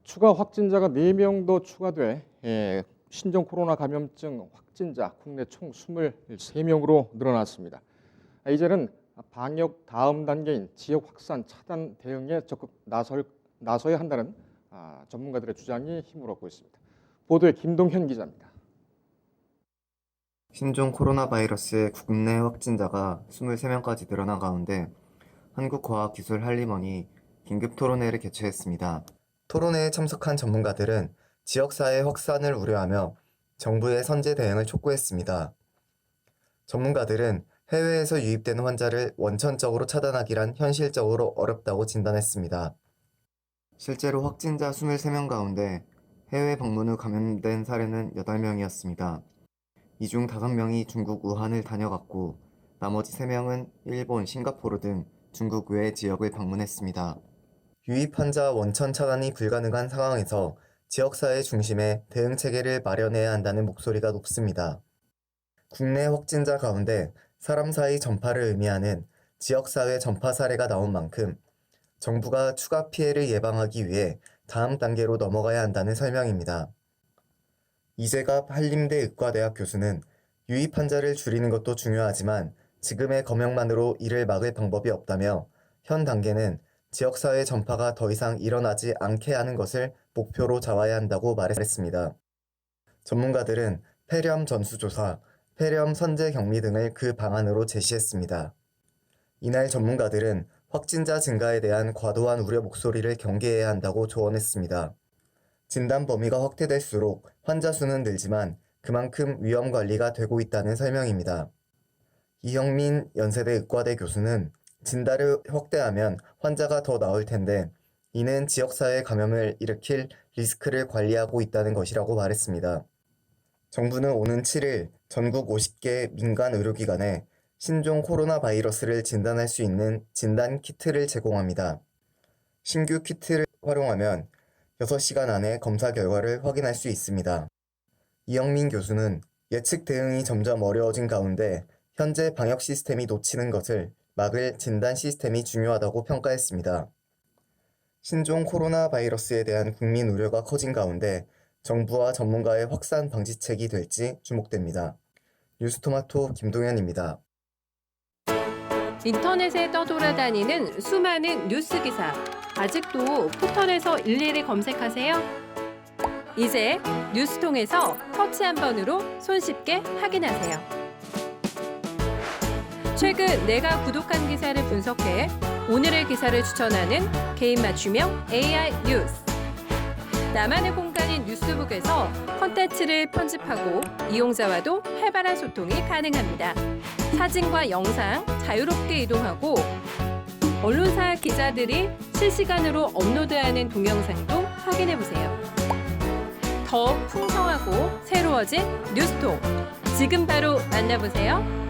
추가 확진자가 4명 더 추가돼 신종 코로나 감염증 확진자 국내 총 23명으로 늘어났습니다. 이제는 방역 다음 단계인 지역 확산 차단 대응에 적극 나서야 한다는 전문가들의 주장이 힘을 얻고 있습니다. 보도에 김동현 기자입니다. 신종 코로나 바이러스의 국내 확진자가 23명까지 늘어난 가운데 한국과학기술한림원이 긴급 토론회를 개최했습니다. 토론회에 참석한 전문가들은 지역사회 확산을 우려하며 정부의 선제 대응을 촉구했습니다. 전문가들은 해외에서 유입되는 환자를 원천적으로 차단하기란 현실적으로 어렵다고 진단했습니다. 실제로 확진자 23명 가운데 해외 방문 후 감염된 사례는 8명이었습니다. 이 중 5명이 중국 우한을 다녀갔고 나머지 3명은 일본, 싱가포르 등 중국 외 지역을 방문했습니다. 유입 환자 원천 차단이 불가능한 상황에서 지역사회 중심의 대응 체계를 마련해야 한다는 목소리가 높습니다. 국내 확진자 가운데 사람 사이 전파를 의미하는 지역사회 전파 사례가 나온 만큼 정부가 추가 피해를 예방하기 위해 다음 단계로 넘어가야 한다는 설명입니다. 이재갑 한림대 의과대학 교수는 유입 환자를 줄이는 것도 중요하지만 지금의 검역만으로 이를 막을 방법이 없다며 현 단계는 지역사회 전파가 더 이상 일어나지 않게 하는 것을 목표로 잡아야 한다고 말했습니다. 전문가들은 폐렴 전수조사, 폐렴 선제 격리 등을 그 방안으로 제시했습니다. 이날 전문가들은 확진자 증가에 대한 과도한 우려 목소리를 경계해야 한다고 조언했습니다. 진단 범위가 확대될수록 환자 수는 늘지만 그만큼 위험 관리가 되고 있다는 설명입니다. 이형민 연세대 의과대 교수는 진단을 확대하면 환자가 더 나올 텐데 이는 지역사회 감염을 일으킬 리스크를 관리하고 있다는 것이라고 말했습니다. 정부는 오는 7일 전국 50개 민간 의료기관에 신종 코로나 바이러스를 진단할 수 있는 진단 키트를 제공합니다. 신규 키트를 활용하면 6시간 안에 검사 결과를 확인할 수 있습니다. 이영민 교수는 예측 대응이 점점 어려워진 가운데 현재 방역 시스템이 놓치는 것을 막을 진단 시스템이 중요하다고 평가했습니다. 신종 코로나 바이러스에 대한 국민 우려가 커진 가운데 정부와 전문가의 확산 방지책이 될지 주목됩니다. 뉴스토마토 김동현입니다. 인터넷에 떠돌아다니는 수많은 뉴스 기사. 아직도 포털에서 일일이 검색하세요? 이제 뉴스통에서 터치 한 번으로 손쉽게 확인하세요. 최근 내가 구독한 기사를 분석해 오늘의 기사를 추천하는 개인 맞춤형 AI 뉴스. 나만의 공간인 뉴스북에서 콘텐츠를 편집하고 이용자와도 활발한 소통이 가능합니다. 사진과 영상 자유롭게 이동하고 언론사 기자들이 실시간으로 업로드하는 동영상도 확인해보세요. 더 풍성하고 새로워진 뉴스통. 지금 바로 만나보세요.